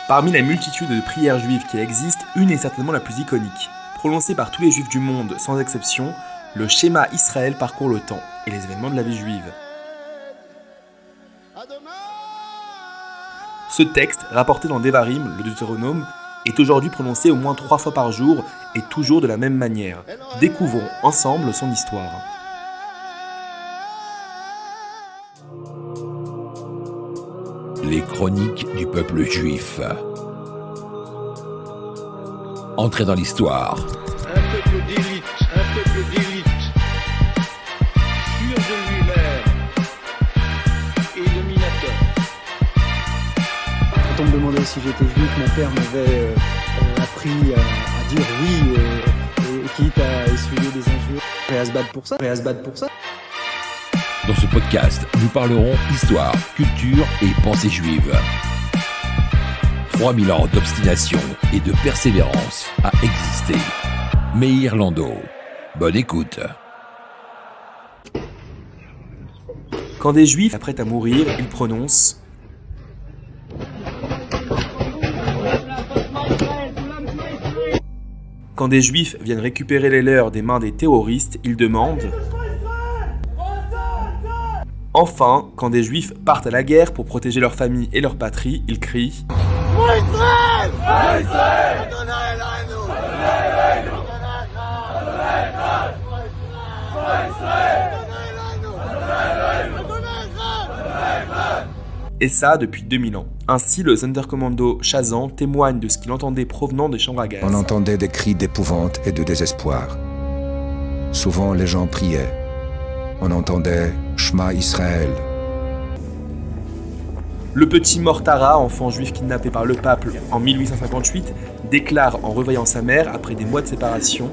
Parmi la multitude de prières juives qui existent, une est certainement la plus iconique. Prononcée par tous les juifs du monde, sans exception, le Shema Israël parcourt le temps et les événements de la vie juive. Ce texte, rapporté dans Devarim, le Deutéronome, est aujourd'hui prononcé au moins 3 fois par jour et toujours de la même manière. Découvrons ensemble son histoire. Les chroniques du peuple juif. Entrez dans l'histoire. Un peuple d'élite, sûr de lui-même et dominateur. Quand on me demandait si j'étais juif, mon père m'avait appris à dire oui, et quitte à essuyer des injures. Et à se battre pour ça, Dans ce podcast, nous parlerons histoire, culture et pensée juive. 3000 ans d'obstination et de persévérance à exister. Meir Lando. Bonne écoute. Quand des juifs apprêtent à mourir, ils prononcent Quand des juifs viennent récupérer les leurs des mains des terroristes, ils demandent Enfin, quand des juifs partent à la guerre pour protéger leur famille et leur patrie, ils crient Et ça depuis 2000 ans. Ainsi, le Sonderkommando Shazam témoigne de ce qu'il entendait provenant des chambres à gaz. On entendait des cris d'épouvante et de désespoir. Souvent, les gens priaient. On entendait « Shema Israël ». Le petit Mortara, enfant juif kidnappé par le pape en 1858, déclare en revoyant sa mère après des mois de séparation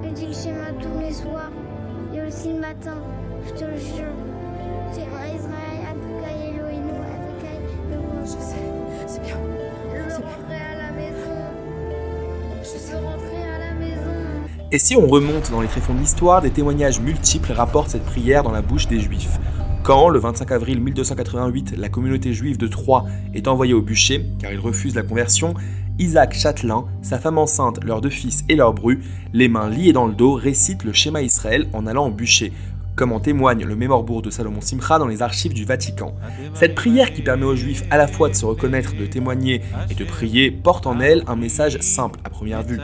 Elle dit le schéma tous les soirs et aussi le matin, je te le jure. Schéma Israël, Adonai Elohim, Adonai Elohim. Je sais, c'est bien. Je veux rentrer à la maison. Je veux rentrer à la maison. Et si on remonte dans les tréfonds de l'histoire, des témoignages multiples rapportent cette prière dans la bouche des Juifs. Quand, le 25 avril 1288, la communauté juive de Troyes est envoyée au bûcher, car ils refusent la conversion, Isaac Châtelain, sa femme enceinte, leurs 2 fils et leur bru, les mains liées dans le dos, récitent le Shema Israël en allant au bûcher, comme en témoigne le Mémorbourg de Salomon Simcha dans les archives du Vatican. Cette prière qui permet aux Juifs à la fois de se reconnaître, de témoigner et de prier porte en elle un message simple à première vue.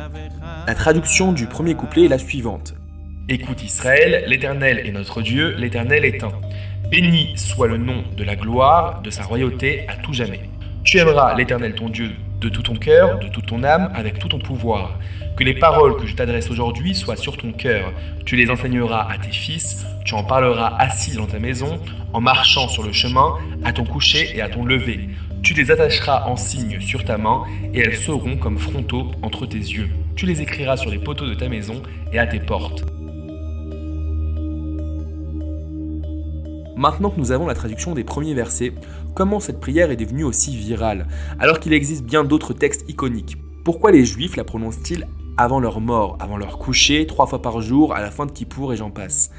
La traduction du premier couplet est la suivante. « Écoute Israël, l'Éternel est notre Dieu, l'Éternel est un. Béni soit le nom de la gloire, de sa royauté à tout jamais. Tu aimeras l'Éternel ton Dieu de tout ton cœur, de toute ton âme, avec tout ton pouvoir. Que les paroles que je t'adresse aujourd'hui soient sur ton cœur. Tu les enseigneras à tes fils, tu en parleras assis dans ta maison, en marchant sur le chemin, à ton coucher et à ton lever. Tu les attacheras en signe sur ta main, et elles seront comme frontaux entre tes yeux. Tu les écriras sur les poteaux de ta maison et à tes portes. » Maintenant que nous avons la traduction des premiers versets, comment cette prière est devenue aussi virale, alors qu'il existe bien d'autres textes iconiques? Pourquoi les Juifs la prononcent-ils avant leur mort, avant leur coucher, 3 fois par jour, à la fin de Kippour et j'en passe?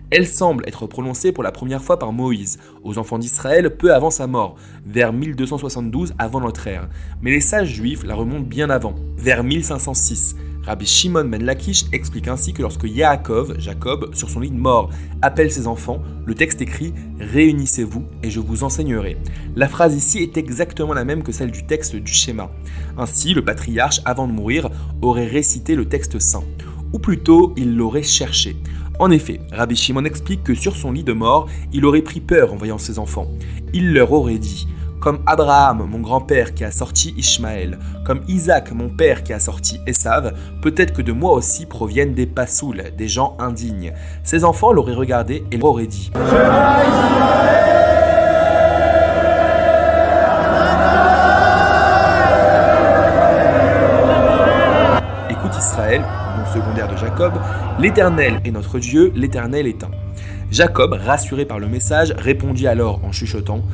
Elle semble être prononcée pour la première fois par Moïse, aux enfants d'Israël peu avant sa mort, vers 1272 avant notre ère. Mais les sages juifs la remontent bien avant, vers 1506. Rabbi Shimon ben Lakish explique ainsi que lorsque Yaakov, Jacob, sur son lit de mort, appelle ses enfants, le texte écrit « Réunissez-vous et je vous enseignerai ». La phrase ici est exactement la même que celle du texte du schéma. Ainsi, le patriarche, avant de mourir, aurait récité le texte saint. Ou plutôt, il l'aurait cherché. En effet, Rabbi Shimon explique que sur son lit de mort, il aurait pris peur en voyant ses enfants. Il leur aurait dit « Comme Abraham, mon grand-père qui a sorti Ishmaël, comme Isaac, mon père qui a sorti Esav, peut-être que de moi aussi proviennent des passouls, des gens indignes. » Ses enfants l'auraient regardé et leur auraient dit « Écoute Israël, nom secondaire de Jacob, l'Éternel est notre Dieu, l'Éternel est un. » Jacob, rassuré par le message, répondit alors en chuchotant «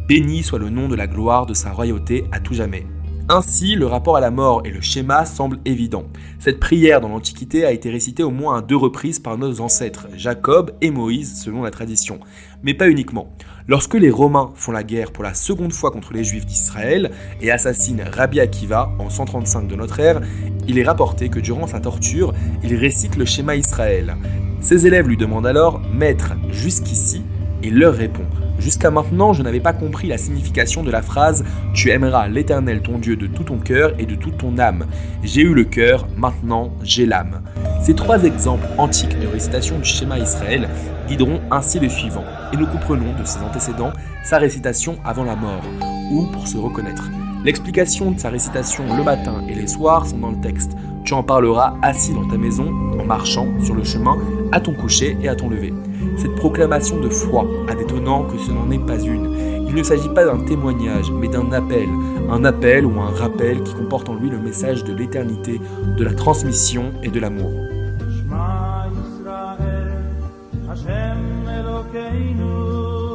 Béni soit le nom de la gloire de sa royauté à tout jamais. » Ainsi, le rapport à la mort et le schéma semblent évidents. Cette prière dans l'Antiquité a été récitée au moins à 2 reprises par nos ancêtres, Jacob et Moïse selon la tradition, mais pas uniquement. Lorsque les Romains font la guerre pour la seconde fois contre les Juifs d'Israël et assassinent Rabbi Akiva en 135 de notre ère, il est rapporté que durant sa torture, il récite le schéma Israël. Ses élèves lui demandent alors « Maître, jusqu'ici ?» Il leur répond « Jusqu'à maintenant, je n'avais pas compris la signification de la phrase « Tu aimeras l'Éternel ton Dieu de tout ton cœur et de toute ton âme. J'ai eu le cœur, maintenant j'ai l'âme. » Ces 3 exemples antiques de récitation du schéma Israël guideront ainsi les suivants, et nous comprenons de ses antécédents sa récitation avant la mort, ou pour se reconnaître. L'explication de sa récitation le matin et les soirs sont dans le texte. Tu en parleras assis dans ta maison, en marchant sur le chemin, à ton coucher et à ton lever. Cette proclamation de foi a d'étonnant que ce n'en est pas une. Il ne s'agit pas d'un témoignage, mais d'un appel. Un appel ou un rappel qui comporte en lui le message de l'éternité, de la transmission et de l'amour. Shema Yisrael, Hashem Elokeinu,